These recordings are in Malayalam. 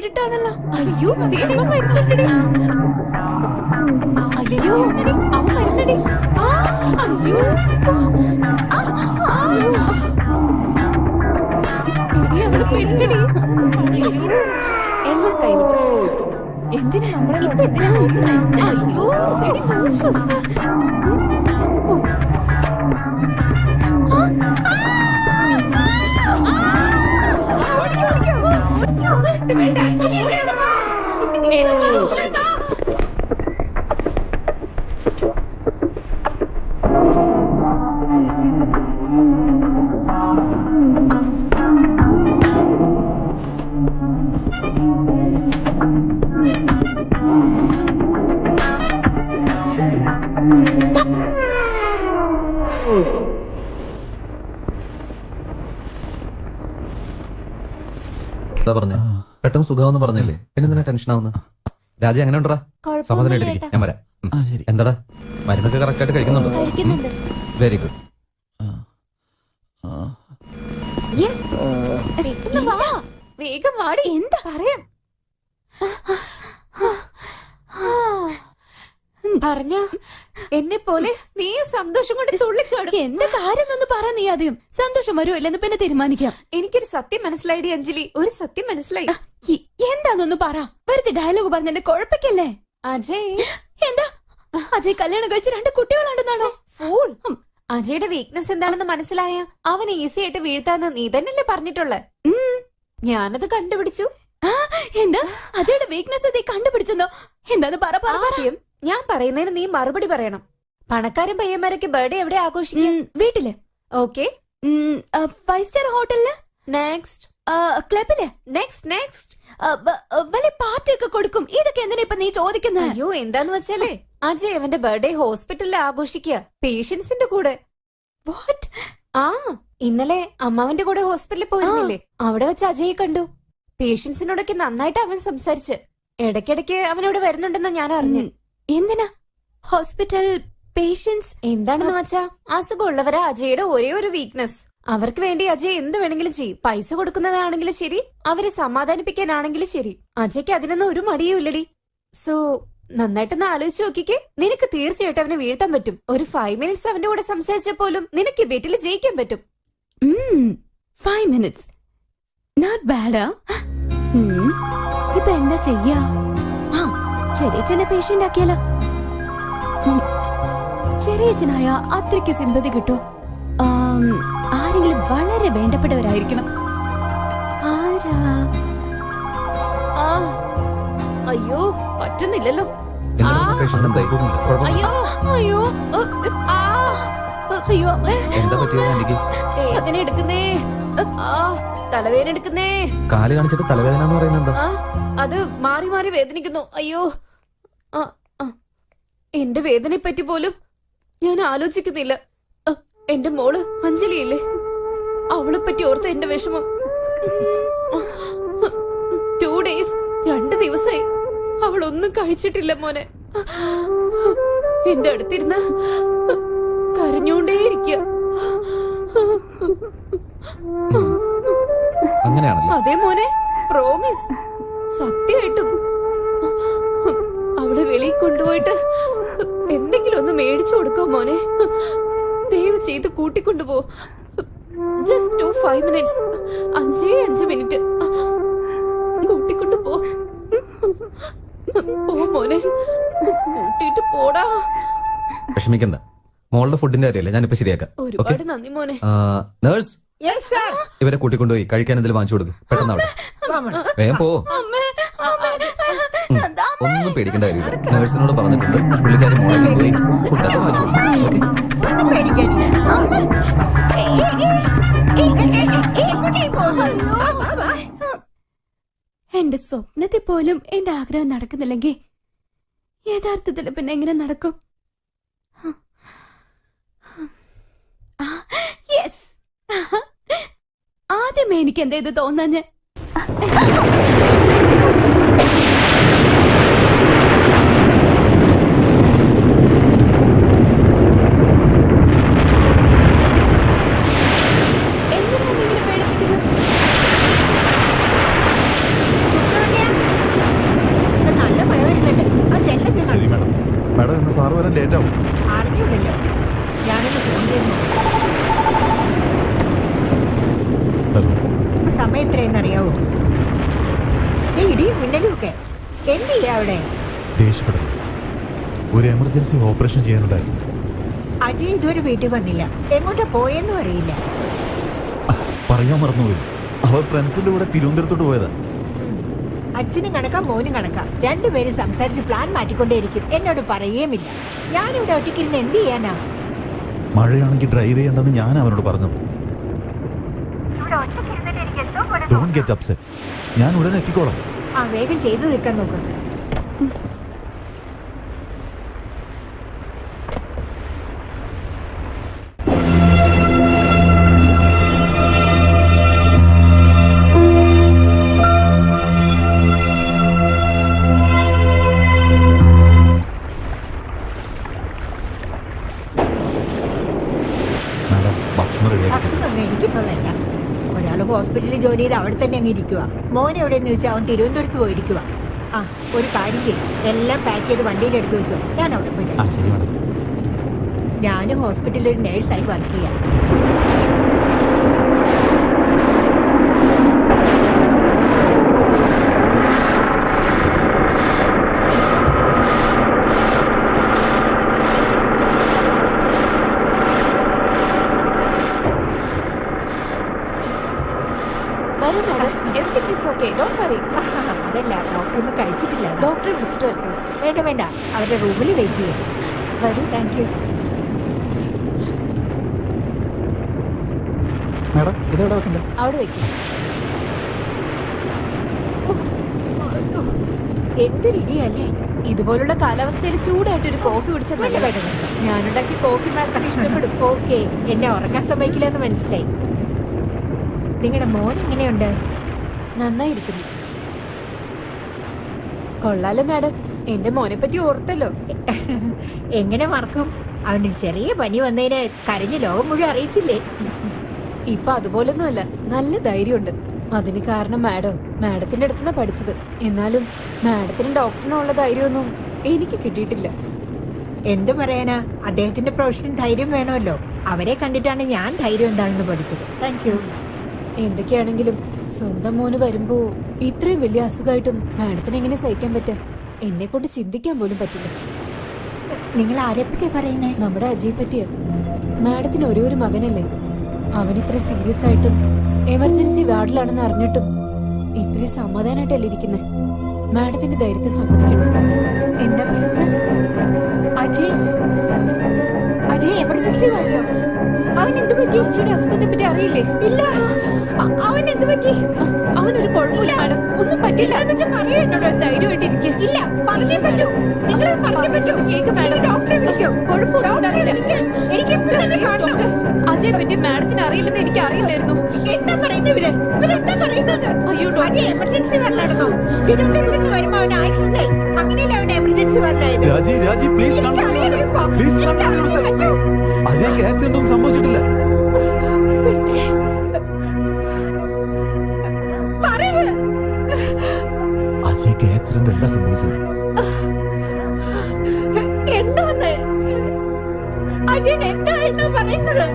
ഇരുട്ടാണല്ലോ. അയ്യോ ദൈവം വരുന്നുണ്ടെടി. അയ്യോ അവൻ വരുന്നടി. അയ്യോ അവള് പെരുണ്ടടി. അയ്യോ എല്ലാം കൈവിട്ടു. എന്തിനാ നമ്മളെ എന്തിനാ നോക്കുന്നേ? അയ്യോ എടി മോശം. പറഞ്ഞേ പെട്ടെന്ന് സുഖമെന്ന് പറഞ്ഞില്ലേ, പിന്നെ എന്തിനാ ടെൻഷൻ ആവുന്നു? രാജ എങ്ങനെ ഉണ്ടാ? സമാധാനമായിട്ടിരിക്കും, ഞാൻ വരാം. എന്താടാ മരുന്നൊക്കെ കറക്റ്റ് ആയിട്ട് കഴിക്കുന്നുണ്ടോ? Very good. വേഗം വാടി. എന്താ പറയാൻ പറഞ്ഞ എന്നെ പോലെ നീ സന്തോഷം കൊണ്ട് തുള്ളിച്ചാടും. എന്താ കാര്യം ഒന്ന് പറ. നീ ആദ്യം സന്തോഷം വരുമോ ഇല്ലെന്ന് പിന്നെ തീരുമാനിക്കാം. എനിക്കൊരു സത്യം മനസ്സിലായി അഞ്ജലി, ഒരു സത്യം മനസ്സിലായി. എന്താന്നൊന്ന് പറ. വെറുതെ ഡയലോഗ് പറഞ്ഞ എന്നെ കുഴപ്പിക്കല്ലേ. അജയ് എന്താ? അജയ് കല്യാണം കഴിച്ച് 2 കുട്ടികളുണ്ടെന്നാണോ? ഫൂൾ. അജയുടെ വീക്ക്നെസ് എന്താണെന്ന് മനസ്സിലായ അവൻ ഈസി ആയിട്ട് വീഴ്ത്താന്ന് നീ തന്നെയല്ലേ പറഞ്ഞിട്ടുള്ളേ. ഞാനത് കണ്ടുപിടിച്ചു. എന്താ അജയുടെ വീക്ക്നെസ് നീ കണ്ടുപിടിച്ചെന്നോ? എന്താന്ന് പറ. ആദ്യം ഞാൻ പറയുന്നതിന് നീ മറുപടി പറയണം. പണക്കാരൻ പയ്യന്മാരൊക്കെ ബർത്ത്ഡേ എവിടെ ആഘോഷിക്കും? വീട്ടില്. ഓക്കെ. 5 സ്റ്റാർ ഹോട്ടലില്. നെക്സ്റ്റ് ക്ലബില്. നെക്സ്റ്റ് വലിയ പാർട്ടി ഒക്കെ കൊടുക്കും. ഇതൊക്കെ എന്തിനാ ഇപ്പൊ നീ ചോദിക്കുന്നത്? അയ്യോ എന്താന്ന് വെച്ചാലേ അജയ് അവന്റെ ബർത്ത്ഡേ ഹോസ്പിറ്റലിൽ ആഘോഷിക്കുക, പേഷ്യൻസിന്റെ കൂടെ. വാട്ട്? ഇന്നലെ അമ്മാവന്റെ കൂടെ ഹോസ്പിറ്റലിൽ പോയിരുന്നില്ലേ, അവിടെ വെച്ച് അജയ് കണ്ടു. പേഷ്യൻസിനോടൊക്കെ നന്നായിട്ട് അവൻ സംസാരിച്ച്. ഇടയ്ക്കിടയ്ക്ക് അവനോട് വരുന്നുണ്ടെന്ന് ഞാൻ അറിഞ്ഞു. എന്തിനാ ഹോസ്പിറ്റൽ പേഷ്യൻസ്? എന്താണെന്ന് വെച്ചാ അസുഖമുള്ളവരാ അജയുടെ ഒരേ ഒരു വീക്ക്നെസ്. അവർക്ക് വേണ്ടി അജയ് എന്ത് വേണമെങ്കിലും ചെയ്യും. പൈസ കൊടുക്കുന്നതാണെങ്കിലും ശരി, അവരെ സമാധാനിപ്പിക്കാനാണെങ്കിലും ശരി. അജയ്ക്ക് അതിനൊന്നും ഒരു മടിയും ഇല്ലടി. സോ നന്നായിട്ടൊന്ന് ആലോചിച്ച് നോക്കിക്കേ. നിനക്ക് തീർച്ചയായിട്ടും അവനെ വീഴ്ത്താൻ പറ്റും. ഒരു 5 മിനിറ്റ്സ് അവന്റെ കൂടെ സംസാരിച്ചാൽ പോലും നിനക്ക് ഈ ബെറ്റിൽ ജയിക്കാൻ പറ്റും. 5 മിനിറ്റ്സ് നോട്ട് ബാഡാ. ഇപ്പൊ എന്താ ചെയ്യാ? ചെറിയച്ഛനെ പേഷ്യന്റ് ആക്കിയാലോ? ചെറിയച്ഛനായ അത്രയ്ക്ക് സിമ്പതി കിട്ടോ? ആരെങ്കിലും വളരെ വേണ്ടപ്പെട്ടവരായിരിക്കണം. ആരാ? അയ്യോ പറ്റുന്നില്ലല്ലോ. അയ്യോ അയ്യോ അയ്യോ വേദന എടുക്കുന്നേ. തലവേദന എടുക്കുന്നേ. കാല് കാണിച്ചിട്ട് തലവേദന എന്ന് പറയുന്നത് എന്താ? അത് മാറി മാറി വേദനിക്കുന്നു. അയ്യോ എന്റെ വേദനയെ പറ്റി പോലും ഞാൻ ആലോചിക്കുന്നില്ല. എന്റെ മോള് അഞ്ജലിയില്ലേ, അവളെ പറ്റി ഓർത്ത് എന്റെ വിഷമം. 2 ഡേയ്സ് 2 ദിവസമായി അവളൊന്നും കഴിച്ചിട്ടില്ല മോനെ. എന്റെ അടുത്തിരുന്ന് കരഞ്ഞോണ്ടേയിരിക്കുക. അതെ മോനെ, പ്രോമിസ്, സത്യമായിട്ടും. അവളെ വെളിയിൽ കൊണ്ടുപോയിട്ട് എന്തെങ്കിലും ഒന്ന് മേടിച്ചു കൊടുക്കാം മോനെ. ദയവ് ചെയ്ത് കൂട്ടിക്കൊണ്ടുപോ. Just 5 minutes. 5 മിനിറ്റ് കൂട്ടിക്കൊണ്ടു പോ. മോനെ കൂട്ടിട്ട് പോടാ. വിഷമിക്കണ്ട, മോളുടെ ഫുഡിന്റെ കാര്യമല്ലേ, ഞാനിപ്പോ ശരിയാക്കാം. ഒരുപാട് നന്ദി മോനെ. നേഴ്സ്, ഇവരെ കൂട്ടിക്കൊണ്ടുപോയി കഴിക്കാൻ എന്തെങ്കിലും വാങ്ങിച്ചു കൊടുക്കും. പെട്ടെന്ന് അവിടെ വേഗം പോ. ഒന്നും പേടിക്കേണ്ട കാര്യമില്ല. നേഴ്സിനോട് പറഞ്ഞിട്ടുണ്ട്, പുള്ളിക്കാരി മോളെ കൊണ്ടുപോയി ഫുഡൊക്കെ വാങ്ങിച്ചു കൊടുക്കും. എന്റെ സ്വപ്നത്തിൽ പോലും എന്റെ ആഗ്രഹം നടക്കുന്നില്ലെങ്കിൽ യഥാർത്ഥത്തിൽ പിന്നെ എങ്ങനെ നടക്കും? ആദ്യമേ എനിക്ക് എന്താ ഇത് തോന്നാഞ്ഞ്? എന്തിനാണ് ഇങ്ങനെ പേടിപ്പിക്കുന്നത്? വരാൻ ലേറ്റ് ആവും. അറിഞ്ഞൂടല്ലോ, ഞാനൊന്ന് ഫോൺ ചെയ്ത് നോക്കട്ടെ. ഹലോ, ഇപ്പൊ സമയം എത്രയെന്നറിയാവോ? ഇടിയും മിന്നലും ഒക്കെ. എന്ത് ചെയ്യാ അവിടെ? ദേഷ്യപ്പെടല്ലേ, ഒരു എമർജൻസി ഓപ്പറേഷൻ ചെയ്യാനുണ്ടായിരുന്നു. അജയ് ഇതുവരെ വീട്ടിൽ വന്നില്ല. എങ്ങോട്ടാ പോയെന്നും അറിയില്ല. പറയാൻ മറന്നുപോയി, അവർ ഫ്രണ്ട്സിന്റെ കൂടെ തിരുവനന്തപുരത്തോട്ട് പോയതാ. അച്ഛനും കണക്കാ മോനും കണക്കാ, രണ്ടുപേരും സംസാരിച്ച് പ്ലാൻ മാറ്റിക്കൊണ്ടേയിരിക്കും. എന്നോട് പറയുകയുമില്ല. ഞാനിവിടെ ഒറ്റയ്ക്കിരുന്ന് എന്ത് ചെയ്യാനാ? മഴയാണെങ്കിൽ ഡ്രൈവ് ചെയ്യണ്ടെന്ന് ഞാൻ അവനോട് പറഞ്ഞത്. ഡോണ്ട് ഗെറ്റ് അപ്സെറ്റ്, ഞാൻ ഉടനെ എത്തിക്കോളാം. ആ, വേഗം ചെയ്തു തീർക്കാൻ നോക്ക്. മാഡം, ഭക്ഷണം റെഡിയാക്കി. ഭക്ഷണമൊന്നും എനിക്കിപ്പോ വേണ്ട. ഒരാൾ ഹോസ്പിറ്റലിൽ ജോലി ചെയ്ത് അവിടെ തന്നെ അങ്ങ് ഇരിക്കുക. മോൻ എവിടെയെന്ന് ചോദിച്ചാൽ അവൻ തിരുവനന്തപുരത്ത് പോയിരിക്കുക. ആ, ഒരു കാര്യം ചെയ്യും, എല്ലാം പാക്ക് ചെയ്ത് വണ്ടിയിൽ എടുത്തു വെച്ചോ. ഞാൻ അവിടെ പോയി കഴിച്ചു. ശരി മാഡം. ഞാനും ഹോസ്പിറ്റലിൽ ഒരു നേഴ്സായി വർക്ക് ചെയ്യാം. വരൂ madam, everything is okay, don't worry. അതല്ല, ഡോക്ടർ ഒന്നും കഴിച്ചിട്ടില്ല. ഡോക്ടറെ വിളിച്ചിട്ട് വരട്ടെ? വേണ്ട വേണ്ട, അവരുടെ റൂമിൽ വെയിറ്റ് ചെയ്യാം. വരൂ. Thank you. മാഡം, ഇതെവിടെ വെക്കണ്ടേ? അവിടെ വെക്കാം. എന്തൊരു ഇടിയല്ലേ. ഇതുപോലുള്ള കാലാവസ്ഥയിൽ ചൂടായിട്ട് ഒരു കോഫി കുടിച്ചാൽ വേണ്ട നല്ലതാണ്. വേണ്ട വേണ്ട. ഞാനുണ്ടാക്കിയ കോഫി മാഡത്തിന് ഇഷ്ടപ്പെടും. ഓക്കെ, എന്നെ ഉറക്കാൻ സമ്മതിക്കില്ലെന്ന് മനസ്സിലായി. നിങ്ങളുടെ മോൻ എങ്ങനെയുണ്ട്? നന്നായിരിക്കുന്നു. കൊള്ളാലോ മാഡം, എന്റെ മോനെ പറ്റി ഓർത്തല്ലോ. എങ്ങനെ മറക്കും? അവന് ചെറിയ പനി വന്നതിന് കരഞ്ഞ് ലോകം മുഴുവൻ അറിയിച്ചില്ലേ? ഇപ്പൊ അതുപോലൊന്നുമല്ല, നല്ല ധൈര്യമുണ്ട്. അതിന് കാരണം മാഡത്തിന്റെ അടുത്തുനിന്നാ പഠിച്ചത്. എന്നാലും മാഡത്തിനും ഡോക്ടറിനും ഉള്ള ധൈര്യമൊന്നും എനിക്ക് കിട്ടിയിട്ടില്ല. എന്തു പറയാനാ, അദ്ദേഹത്തിന്റെ പ്രൊഫഷൻ ധൈര്യം വേണമല്ലോ. അവരെ കണ്ടിട്ടാണ് ഞാൻ ധൈര്യം എന്താണെന്ന് പഠിച്ചത്. Thank you. എന്തൊക്കെയാണെങ്കിലും സ്വന്തം മോന് വരുമ്പോ ഇത്രയും വലിയ അസുഖമായിട്ടും മാഡത്തിന് എങ്ങനെ സഹിക്കാൻ പറ്റാ? എന്നെ കൊണ്ട് ചിന്തിക്കാൻ പോലും പറ്റില്ല. നിങ്ങൾ ആരെ പറ്റിയാ പറയുന്നേ? നമ്മുടെ അജയ് പറ്റിയ. മാഡത്തിന് ഒരേ ഒരു മകനല്ലേ? അവൻ ഇത്ര സീരിയസ് ആയിട്ടും എമർജൻസി വാർഡിലാണെന്ന് അറിഞ്ഞിട്ടും ഇത്രയും സമാധാനമായിട്ടല്ലേ ഇരിക്കുന്നത്? മാഡത്തിന്റെ ധൈര്യത്തെ സമ്മതിക്കണം. എന്താ പറയുന്നത്? അജയ് അജയ് എമർജൻസി വാർഡിലോ? അവൻ എന്ത് പറ്റി? അജയുടെ അസുഖത്തെ പറ്റി അറിയില്ലേ? ഇല്ല. അവൻ എന്ത് പറ്റി? അവനൊരു കുഴപ്പമില്ല മാഡം, ഒന്നും പറ്റില്ല. പറയൂ എന്നോട്. ധൈര്യമായിട്ടിരിക്കുക. ഇല്ല, പറഞ്ഞേ പറ്റൂ. നിങ്ങൾ പറഞ്ഞേ പറ്റൂ. Cake madam. ഡോക്ടറെ വിളിക്കൂ. കുഴപ്പമൊന്നും ഡോക്ടറെ ഉണ്ടാവില്ല. വിളിക്ക്. എനിക്ക് ഇപ്പൊ തന്നെ കാണണം. ഡോക്ടർ, അജയെ പറ്റി മാഡത്തിന് അറിയില്ലെന്ന് എനിക്ക് അറിയില്ലായിരുന്നു. എന്താ പറയുന്നത് ഇവര്? ഇവരെന്താ പറയുന്നത്? അയ്യോ ഡോക്ടർ, അജയ് എമർജൻസി വാർഡിലാണെന്നോ? തിരുവനന്തപുരത്ത് നിന്ന് വരുമ്പോ അവന് ആക്സിഡന്റ് ആയി. അങ്ങനെയല്ല അവൻ എമർജൻസി വാർഡിലായത്. രാജി പ്ലീസ് അജയ്ക്ക് ആക്സിഡന്റ് ഒന്നും സംഭവിച്ചിട്ടില്ല. അജയ്ക്ക് ആക്സിഡന്റ് അല്ല സംഭവിച്ചത്. എന്താന്ന് അജയൻ എന്തായിരുന്നു പറയുന്നത്?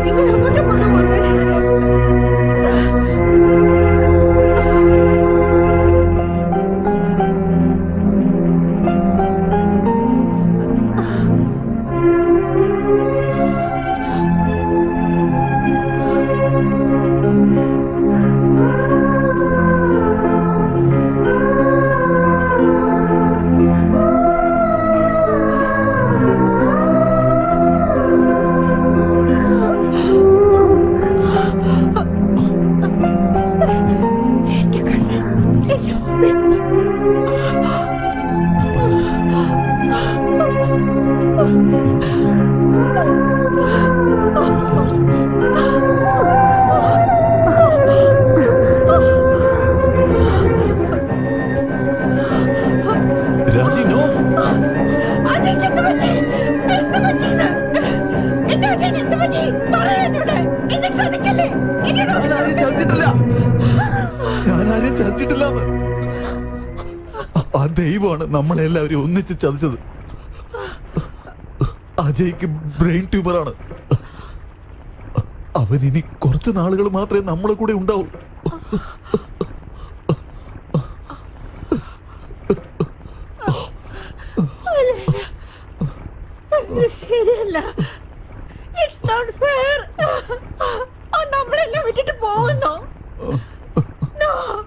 നിങ്ങൾ അങ്ങോട്ട് കൊണ്ടുപോകുന്നത്? രാജി നോ. അജയ്ക്ക് എന്ത് പറ്റി? എന്ത് പറ്റിയത്? എന്റെ അജയൻ എന്ത് പറ്റി? പറയൂ എന്നോട്. എന്നെ ചതിക്കല്ലേ? ഞാനാരെയും ചതിച്ചിട്ടില്ല. ഞാനാരെയും ചതിച്ചിട്ടില്ലെന്ന്. ആ ദൈവമാണ് നമ്മളെല്ലാവരും ഒന്നിച്ച് ചതിച്ചത്. അജയ്ക്ക് ബ്രെയിൻ ട്യൂമറാണ്. അവൻ ഇനി കുറച്ച് നാളുകൾ മാത്രമേ നമ്മളെ കൂടെ ഉണ്ടാവൂ. ശരിയല്ല. It's not fair. നമ്മളെല്ലാം വിട്ടിട്ട് പോകുന്നു. No.